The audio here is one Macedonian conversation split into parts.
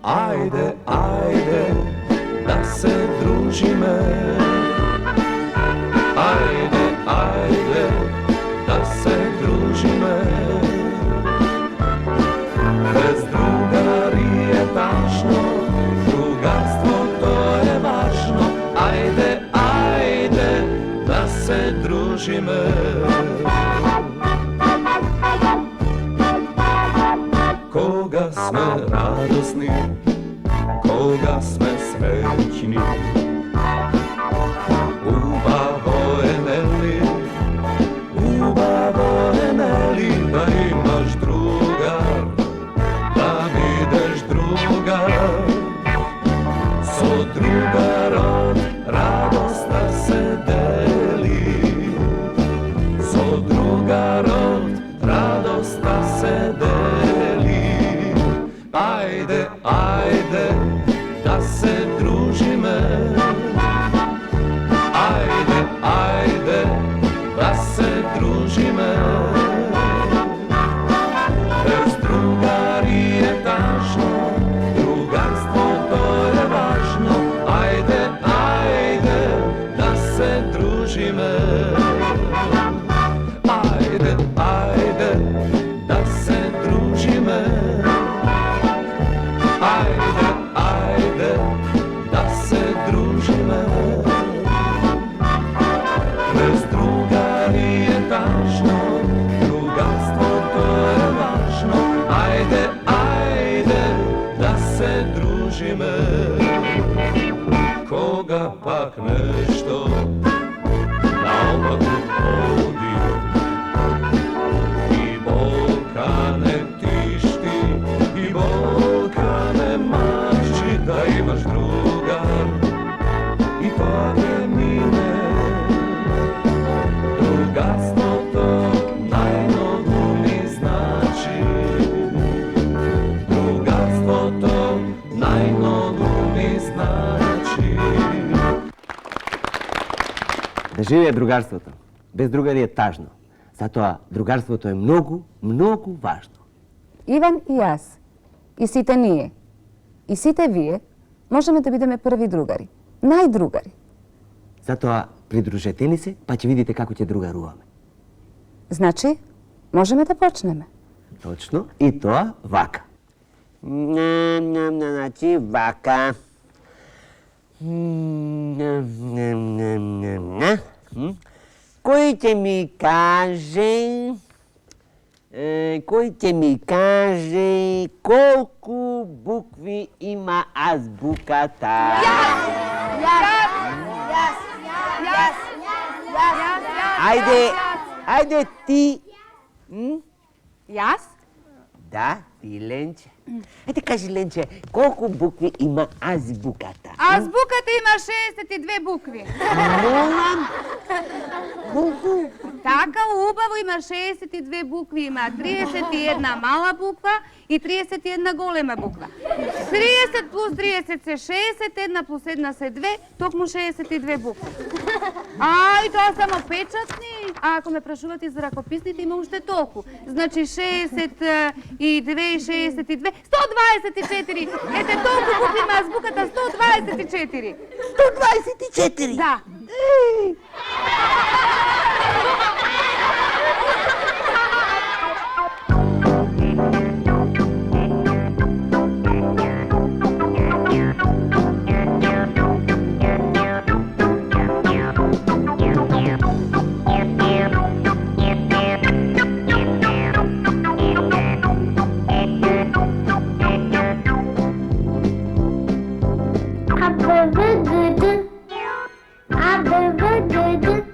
Ajde, ajde, da se družime. Ajde, ajde, da se družime. Bez drugari je tačno, drugarstvo to je važno. Ajde, ajde, da se družime. Koga sme radosni, koga sme srećni. Ubavo je Neli, ubavo je Neli, da imaš druga, da videš druga. So drugarom radost da se deli, so drugarom radost da se deli. Ajde, ajde, da se družime. Ajde, ajde, da se družime. Bez drugari je tažno, drugarstvo to je važno. Ajde, ajde, da se družime. Ajde, ajde, da se družime. Ajde, ajde, da se družime. Bez drugari je tažno, drugarstvo to je važno. Ajde, ajde, da se družime. Koga pak nešto naopako vodi i bolka ne tišti, i bolka ne mači, da imaš druga i pake mine. Drugarstvo to najnogu mi znači, drugarstvo to najnogu mi znači. Да живее другарството. Без другари е тажно. Затоа другарството е многу, многу важно. Иван и јас, и сите ние, и сите вие, можеме да бидеме први другари, најдругари. Затоа придружете ни се, па ќе видите како ќе другаруваме. Значи, можеме да почнеме. Точно, и тоа вака. Значи вака. Кој ќе ми каже, колку букви има азбуката? Ајде ти. Јас? Да, ти, Ленче. Ајде кажи, Ленче, колку букви има азбуката? Азбуката има 62 букви. Молам? Колку? Така, убаво има 62 букви, има 31 мала буква и 31 голема буква. 30 плюс 30 се 60, 1 плюс 1 се 2, токму 62 букви. А, и тоа само печатни. А ако ме прашувате за ракописните, има уште толку. Значи 62 и 62, 124! Ете, толку букви има азбуката, 124! 124? Да. Abba gıdı, abba gıdı.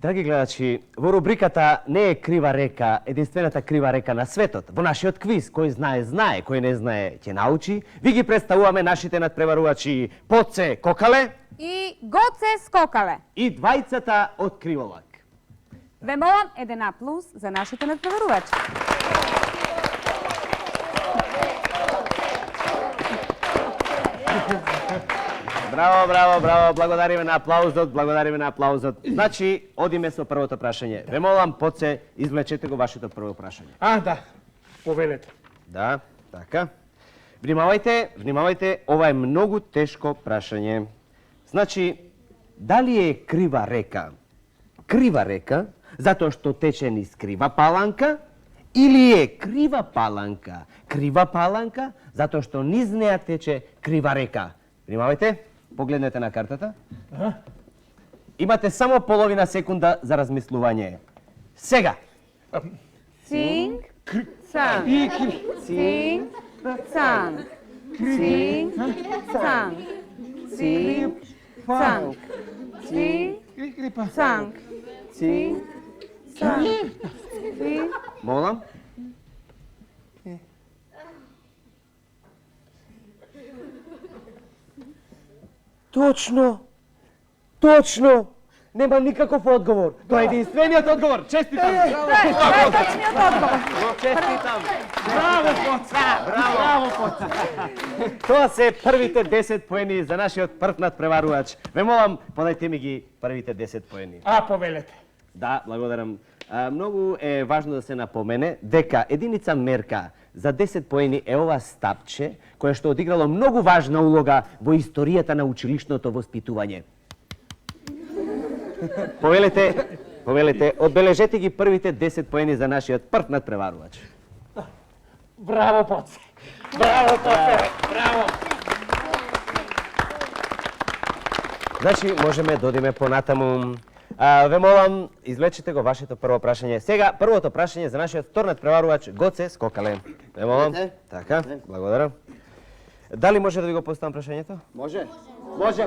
Драги гледачи, во рубриката Не е крива река, единствената крива река на светот, во нашиот квиз, кој знае, знае, кој не знае, ќе научи, ви ги представуваме нашите надпреварувачи Поце Кокале И Гоце Скокале. и двајцата од Криволак. Ве молам 1+ за нашите надпреварувачи. Браво, браво, браво, благодариме на аплаузот, благодариме на аплаузот. Значи, одиме со првото прашање. Ве молам, Поце, извлечете го вашето прво прашање. Да, повелете. Да, така. Внимавајте, внимавајте, ова е многу тешко прашање. Значи, дали е крива река? Крива река, затоа што тече низ крива паланка, или е крива паланка, затоа што низ неа тече крива река? Внимавајте, погледнете на картата. Имате само половина секунда за размислување. Сега! Цинг, цанг, цинг, цанг, цинг, цанг, цинг, цанг, цинг, цанг, цинг, цанг, цинг. Молам? Точно! Точно! Нема никаков одговор. Тоа е единствениот одговор. Честитам! Това е точниот одговор. Честитам! Браво, Поце! Браво, Поце! Тоа се првите 10 поени за нашиот прв надпреварувач. Ве молам, подајте ми ги првите 10 поени. Повелете. Да, благодарам. Многу е важно да се напомене дека единица мерка за 10 поени е ова стапче, кое што одиграло многу важна улога во историјата на училишното воспитување. Повелете, одбележете ги првите 10 поени за нашиот прв надпреварувач. Браво, Поце! Браво, Поце! Браво! Значи, можеме да одиме понатаму. Ве молам, извлечете го вашето прво прашање. Сега, првото прашање за нашиот втор надпреварувач Гоце Скокале. Ве молам. Така, благодарам. Дали може да ви го поставам прашањето? Може.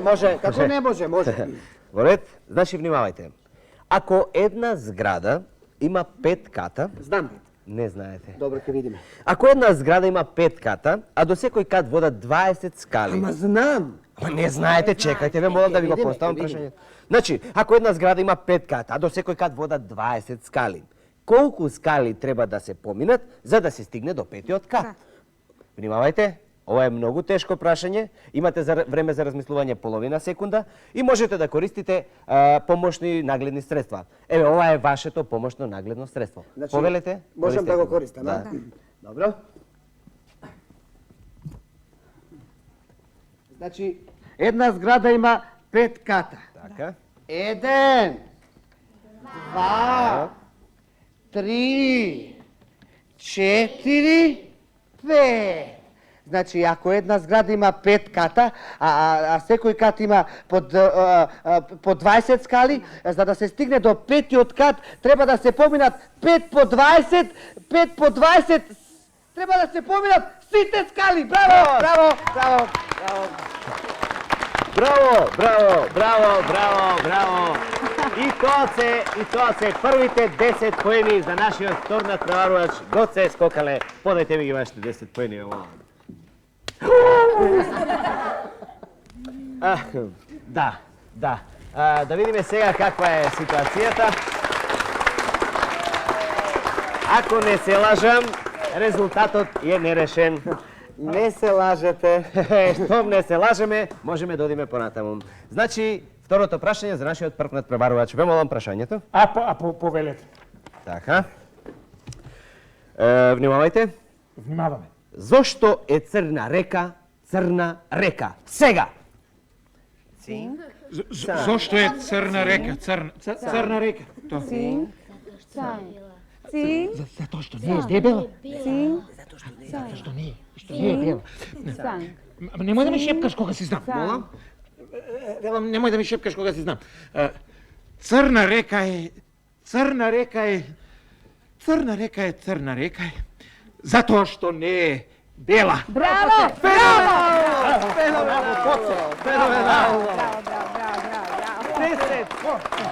Може. Како не може? Може. Во ред, значи внимавајте. Ако една зграда има 5 ката... Знам. Не знаете. Добро, ќе видиме. Ако една зграда има 5 ката, а до секој кат водат 20 скали... Ама знам. Не знаете, чекајте, ве молам да ви го поставам прашањето. Значи, ако една зграда има 5 ката, а до секој кат водат 20 скали, колку скали треба да се поминат за да се стигне до 5-тиот кат? Внимавајте, ова е многу тешко прашање, имате време за размислување половина секунда и можете да користите помошни нагледни средства. Еве, ова е вашето помошно нагледно средство. Значи, Повелете? можам да го користам, да? Добро. Значи, една зграда има 5 ката. Така. 1, 2, 3, 4, 5. Значи, ако една зграда има 5 ката, а секој кат има по 20 скали, за да се стигне до 5-тиот кат, треба да се поминат 5 по 20, 5 по 20, треба да се поминат сите скали. Браво, браво, браво, браво. Браво! И тоа се првите 10 поени за нашиот втор надпреварувач Гоце Скокале. Подајте ми ги вашите 10 поени, молам. Да. Да видиме сега каква е ситуацијата. Ако не се лажам, резултатот е нерешен. Не се лажете. Штом не се лажеме, можеме да одиме понатаму. Значи, второто прашање за нашиот прв надпреварувач. Ве молам прашањето. Повелете. Така. Внимавајте. Внимаваме. Зошто е црна река, црна река? Сега! Зошто е црна река? Црна река. Цинк. Затоа што не е дебела. Цинк. Затоа што не е бела. Немој да ме шепкаш кога си знам. Молам? Велам, немој да ми шепкаш кога си знам. Црна река е... Црна река е... Црна река е црна река е. Затоа што не е бела. Браво! Феноменално!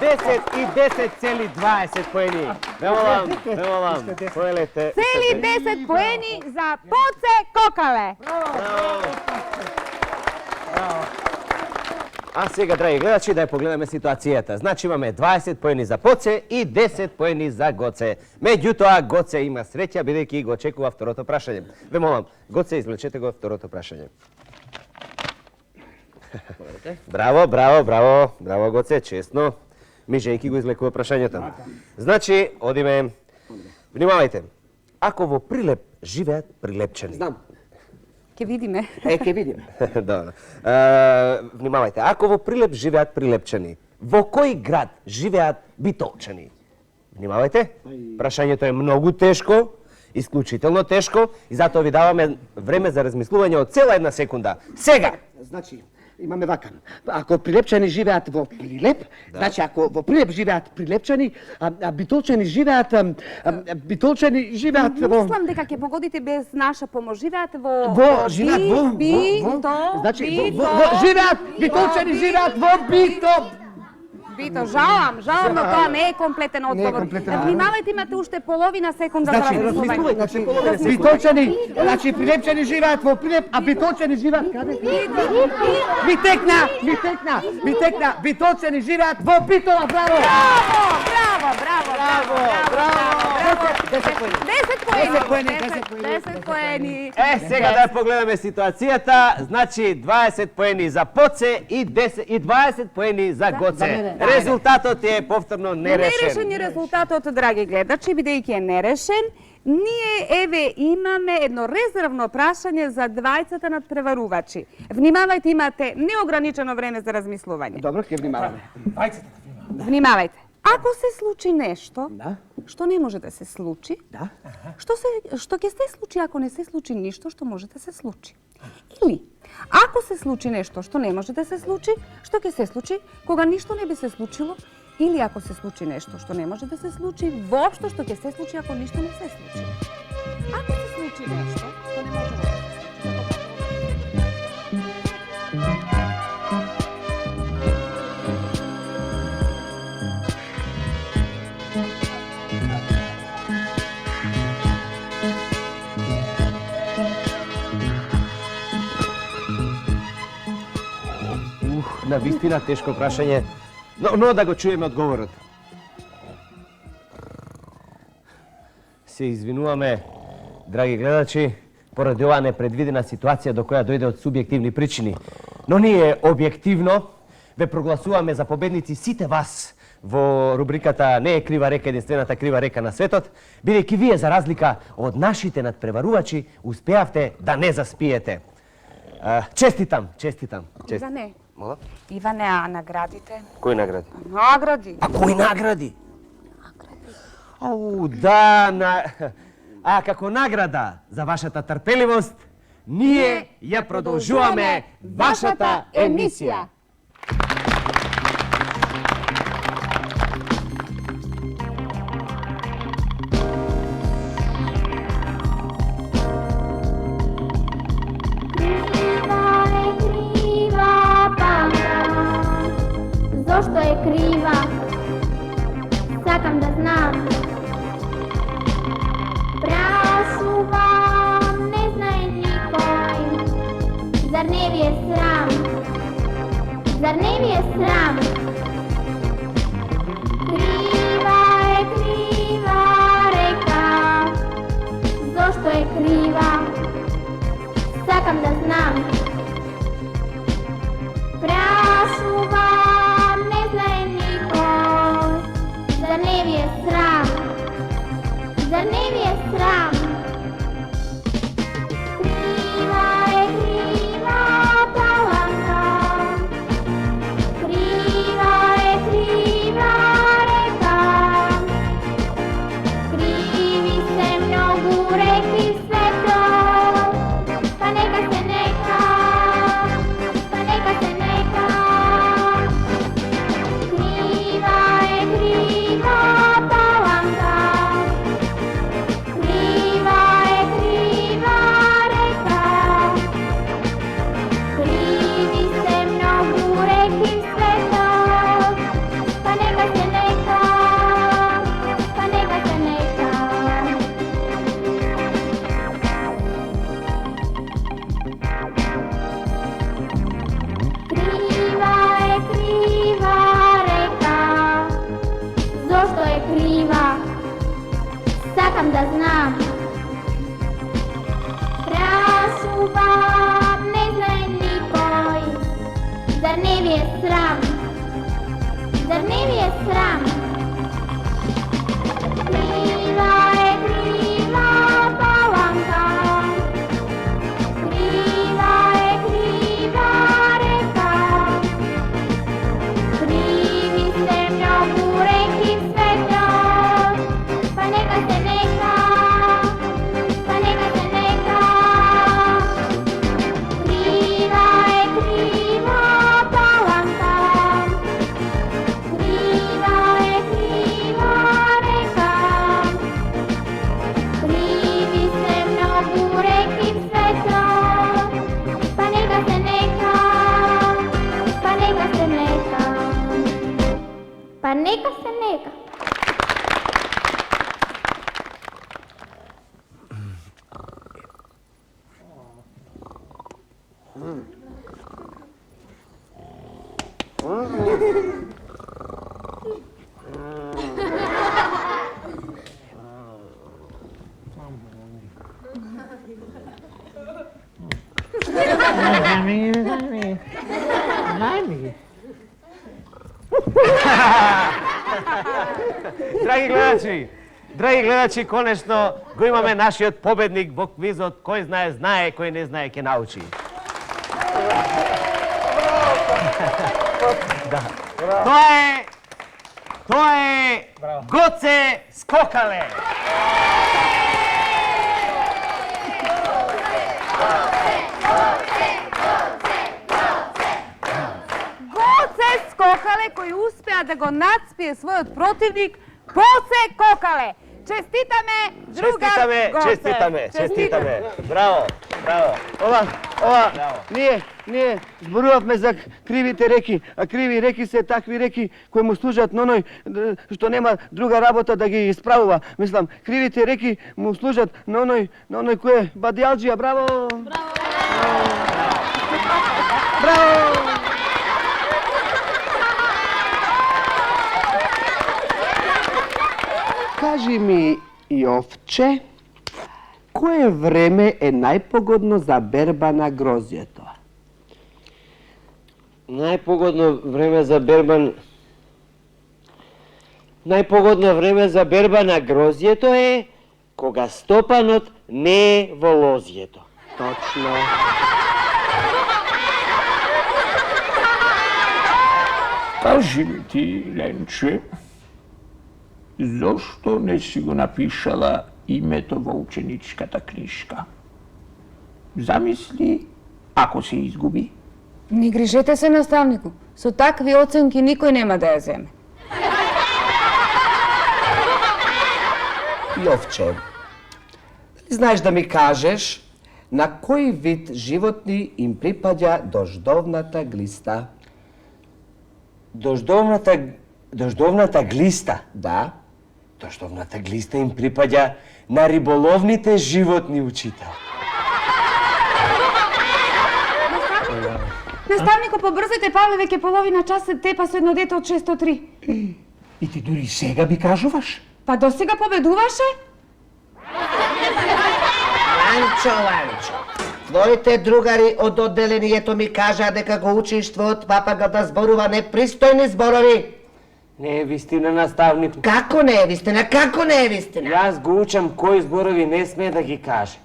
10 и 10,20 поени. Ве молам, поелете. Цели 10 поени за Поце Кокале. А сега, драги гледачи, да ја погледаме ситуацијата. Значи имаме 20 поени за Поце и 10 поени за Гоце. Меѓутоа, Гоце има среќа, бидејќи го очекува второто прашање. Ве молам, Гоце, извлечете го второто прашање. Браво, Гоце, честно. Мижејки го излекува прашањето. Значи, одиме. Внимавајте. Ако во Прилеп живеат прилепчани. Знам. Ке видиме. Ке видим. Добро. Внимавајте. Ако во Прилеп живеат прилепчани, во кој град живеат битолчани? Внимавајте. Прашањето е многу тешко, исклучително тешко, и затоа ви даваме време за размислување од цела една секунда. Сега! Значи, имаме вака. Ако прилепчани живеат во Прилеп, значи ако во Прилеп живеат прилепчани, а битолчани живеат во... Мислам дека ќе погодите без наша помош. Живеат во... Значи, живеат, битолчани живеат во Бито. Бито, жалам, но тоа не е комплетен одговор. Внимавајте, имате уште половина секунда за размислување. Битолчани, значи прилепчани живеат во Прилеп, а битолчани живеат каде? Ми текна, битолчани живеат во Битола, браво! Браво! 10 поени. Сега да погледаме ситуацијата. Значи 20 поени за Поце и 20 поени за Гоце. Резултатот е повторно нерешен. Нерешен е резултатот, драги гледачи, бидејќи е нерешен. Ние, еве, имаме едно резервно прашање за двајцата надпреварувачи. Внимавајте, имате неограничено време за размислување. Добро, ќе внимаваме. Внимавајте. Ако се случи нешто, што не може да се случи, што ќе се случи ако не се случи ништо што може да се случи. Или, ако се случи нешто што не може да се случи, што ќе се случи кога ништо не би се случило, или ако се случи нешто што не може да се случи, воопшто што ќе се случи ако ништо не се случи. Ако се случи нешто што не може да се случи, На вистина тешко прашање, но да го чуеме одговорот. Се извинуваме, драги гледачи, поради оваа непредвидена ситуација до која дојде од субјективни причини. Но ние објективно ве прогласуваме за победници сите вас во рубриката "Не е крива река, единствената крива река на светот", бидејќи вие, за разлика од нашите надпреварувачи, успеавте да не заспиете. Честитам. Иване. Мола? Иване, а наградите? Кои награди? Награди. А кои награди? Ау, да, а како награда за вашата трпеливост, ние ја продолжуваме вашата емисија. Зошто е крива? Сакам да знам. Прашувам, не знае никој. Зар не ви е срам? Зар не ви е срам? Крива река. Зошто е Сакам да знам. Прашувам, не знае никој. Зар не ви е срам? Зар не ви е срам? Крива е крива паланка. Крива е крива река. Криви се многу реки в светот. Па нека се нека. Па нека се нека. Крива е крива паланка. Крива е крива река. Криви се многу реки в светот. Па нека се нека. Па нека се нека. Крива е крива река. Зошто е крива? Сакам да знам. Прашувам, не знае никој. Зар не ви е срам? Зар не ви е срам? Крива е крива паланка. Крива е крива река. Криви се многу реки в светот. Па нека се нека. Па нека се нека. Крива е крива паланка. Крива е крива река. Криви се многу реки в светот. Па нека се нека. Па нека се нека. Па нека се нека. Драги гледачи, конечно го имаме нашиот победник во квизот. Кој знае, знае, кој не знае, ќе научи. Да. Тоа е Гоце Скокале. Гоце Скокале кој успеа да го надспие својот противник Гоце Кокале. Честитаме, другар Гоце. Честитаме. Браво. Ова, ние зборувавме за кривите реки, а криви реки се такви реки кои му служат на оној што нема друга работа да ги исправува. Мислам, кривите реки му служат на оној кој е бадијалџија. Браво! Браво! Кажи ми, Јовче, кое време е најпогодно за берба на грозјето? Најпогодно време за берба на грозјето е кога стопанот не е во лозјето. Точно. Кажи ми ти, Ленче, зошто не си го напишала името во ученичката книжка? Замисли, ако се изгуби. Не грижете се, наставнику. Со такви оценки никој нема да ја земе. Јовче, дали знаеш да ми кажеш на кој вид животни им припаѓа дождовната глиста? Дождовната глиста? Да. Дождовната глиста им припаѓа на риболовните животни, учител. Наставнико, побрзете, Павле, веќе половина час се тепа со едно дете од 603. И ти дури сега би кажуваш? Па досега победуваше? Ланчо, Твоите другари од одделението ми кажаа дека го учиш твојот папага да зборува непристојни зборови. Не е вистина, наставник. Како не е вистина? Како не е вистина? Јас го учам кои зборови не смее да ги каже.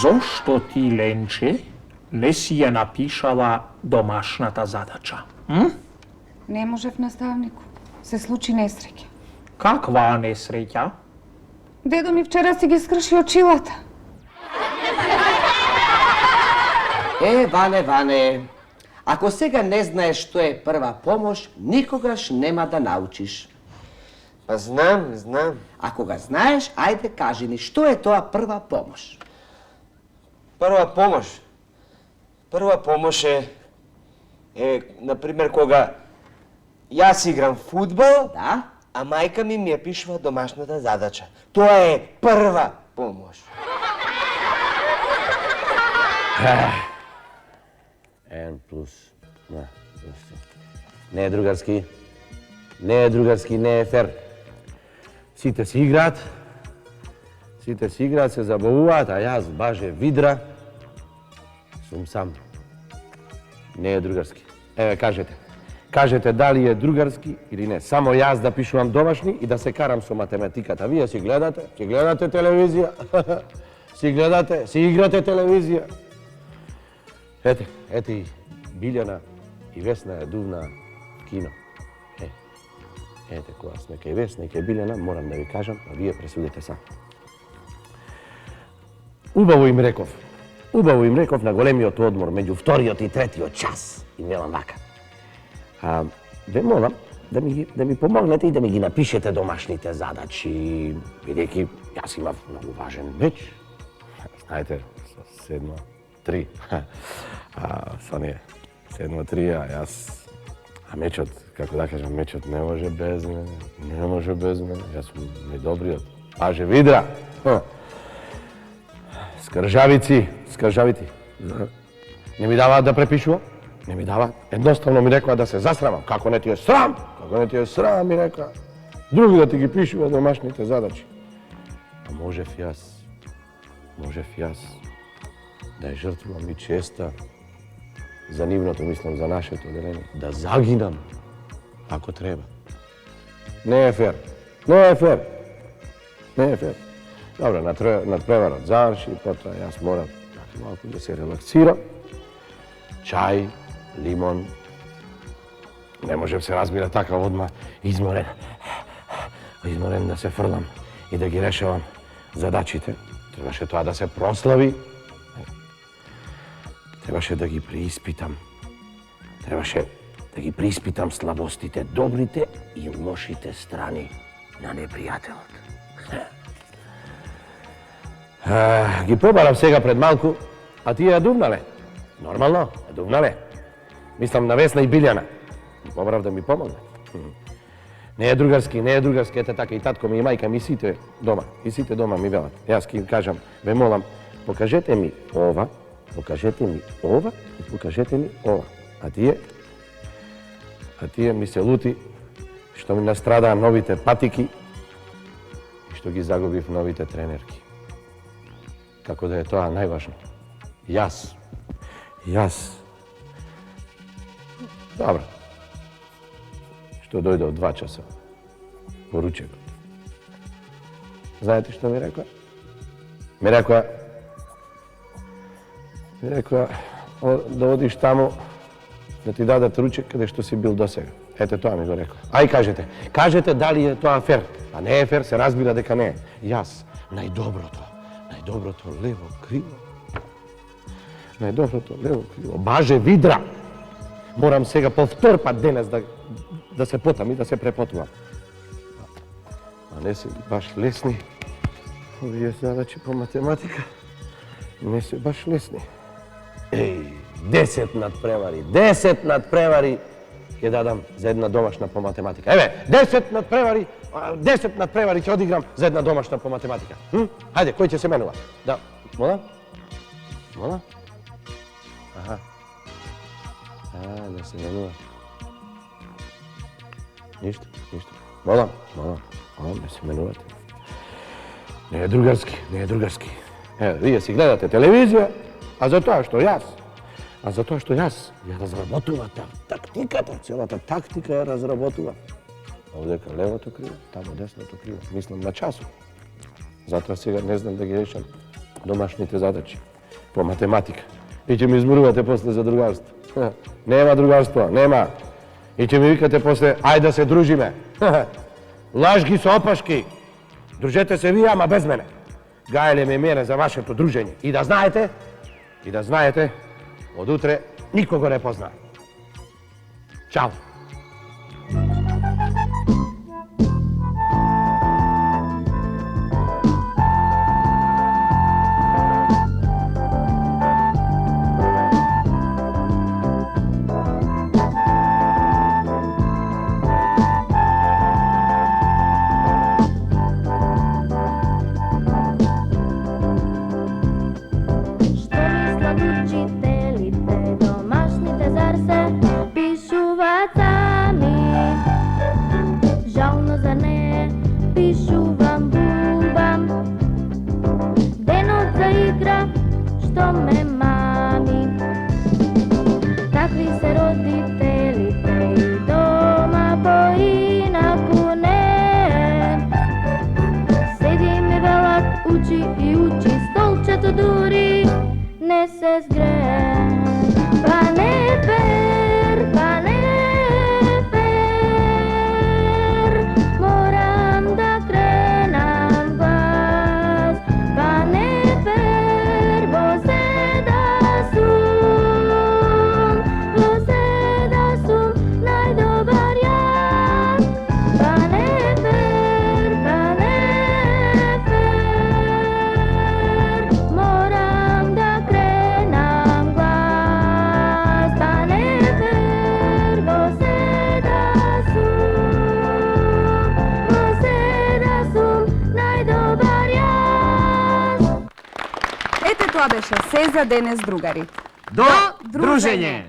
Зошто ти, Ленче, не си ја напишала домашната задача? Не можев, наставнику. Се случи несреќа. Каква несреќа? Дедо ми вчера си ги скрши очилата. Ване, ако сега не знаеш што е прва помош, никогаш нема да научиш. Па знам. Ако га знаеш, ајде кажи ни, што е тоа прва помош? Прва помош е, например, кога јас играм фудбал, Да? а мајка ми ја пишува домашната задача. Тоа е прва помош. N плюс. Не е другарски. Не е фер. Сите си играат, се забавуваат, а јас баже видра сум сам. Не е другарски. Еве, кажете дали е другарски или не. Само јас да пишувам домашни и да се карам со математиката. Вие си гледате телевизија, си играте телевизија. Ете и Билјана и Весна е дувна кино. Ете, кога сме кај Весна и кај Билјана, морам да ви кажам, а вие пресудите сам. Убаво им реков на големиот одмор, меѓу вториот и третиот час. И велам вака. Ве молам да ми помогнете и да ми ги напишете домашните задачи, бидејќи јас имав многу важен меч. Знаете, со 7-3. Со не 7-3, а јас... А мечот, како да кажам, мечот не може без мене. Јас сум најдобриот. Баже видра! Скржавици. Не ми даваат да препишувам. Не ми даваат. Едноставно ми рекоа да се засрамам. Како не ти е срам? Ми рекоа. Други да ти ги пишува домашните задачи. А можев јас да ја жртвувам и честа за нивното, мислам, за нашето одделение, да загинам, ако треба. Не е фер. Добро, надпреварот заврши, потоа јас морам малку да се релаксирам. Чај, лимон. Не можем се разбира така одма изморен да се фрлам и да ги решавам задачите. Требаше тоа да се прослави. Требаше да ги преиспитам слабостите, добрите и лошите страни на непријателот. Ги побарав сега пред малку, а тие ја дувнале. Нормално, ја дувнале. Мислам на Весна и Билјана. Ги побарав да ми помогнат. Не е другарски, ете така и татко ми и мајка ми сите дома ми велат. Јас ки им кажам, ве молам, покажете ми ова и покажете ми ова. А тие ми се лути што ми настрадаа новите патики и што ги загубив новите тренерки. Како да е тоа најважно. Јас. Добро. Што дојде од 2 часа по ручекот. Знаете што ми рекоа? Ми рекоа да одиш таму да ти дадат ручек каде што си бил досега. Ете тоа ми го рекоа. Ај кажете дали е тоа фер. А не е фер, се разбира дека не е. Јас, најдоброто лево криво. Баже видра. Морам сега по втор пат денес да се потам и да се препотувам. А не се баш лесни. Овие задачи по математика не се баш лесни. 10 надпревари ќе дадам за една домашна по математика. Еве, 10 надпревари ќе одиграм за една домашна по математика. Хајде, кој ќе се менува? Да, мола? Аха. Да се менува. Ништо. Молам, да се менувате. Nije drugarski. Evo, vi si gledate televiziju, a za to što jaz razrabotuva ta taktikata, cijela ta taktika je razrabotuva. Ovdje kad levo to krivo, tamo desno to krivo. Mislim na času. Zato сега ne znam da gi rešam domašnjite zadaći. Po matematika. I će mi izmuruvate posle za drugarstvo. Nema drugarstva, nema. I će mi vikate posle, aj da se družime. Lažki su opaški. Družete se vi, ama bez mene. Gajele mi mjere za vaše to druženje. I da znajete, od utre nikogo ne pozna. Ćao. Тоа беше се за денес, другари. До дружење!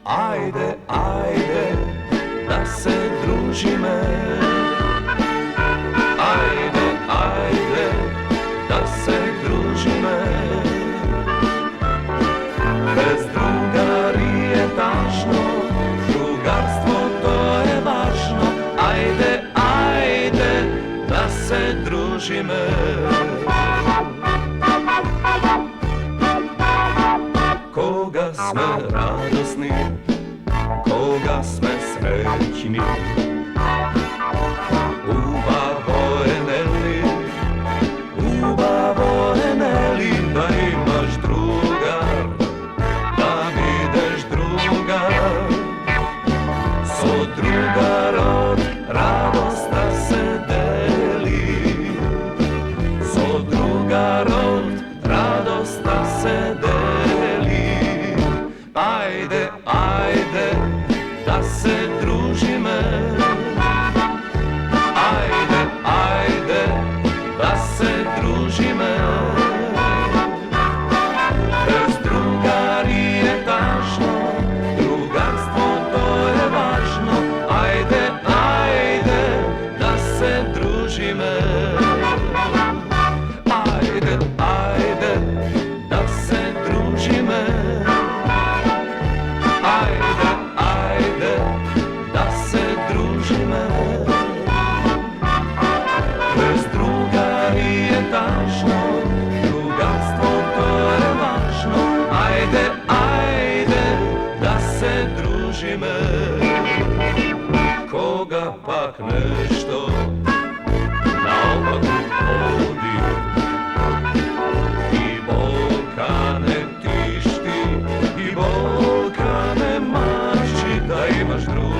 Ajde, ajde, da se družime. Ajde, ajde, da se družime. Bez drugari je tačno, drugarstvo to je važno. Ajde, ajde, da se družime. Koga sme radosni, koga sme srećni, ubavo je Neli, da imaš druga, da videš druga, so drugar od radost da se deli, so drugar od radost da se deli. Ajde, ajde, da se družime. Ajde, ajde, da se družime. Bez drugari je tažno, drugarstvo to je važno. Ajde, ajde, da se družime. Ajde, ajde, da se družime. Ajde, ajde, da se družime. Bez drugari je tažno, drugarstvo to je važno. Ajde, ajde, da se družime. Koga pak nešto naopako vodi i bolka ne tišti, i bolka ne maši, da imaš druga.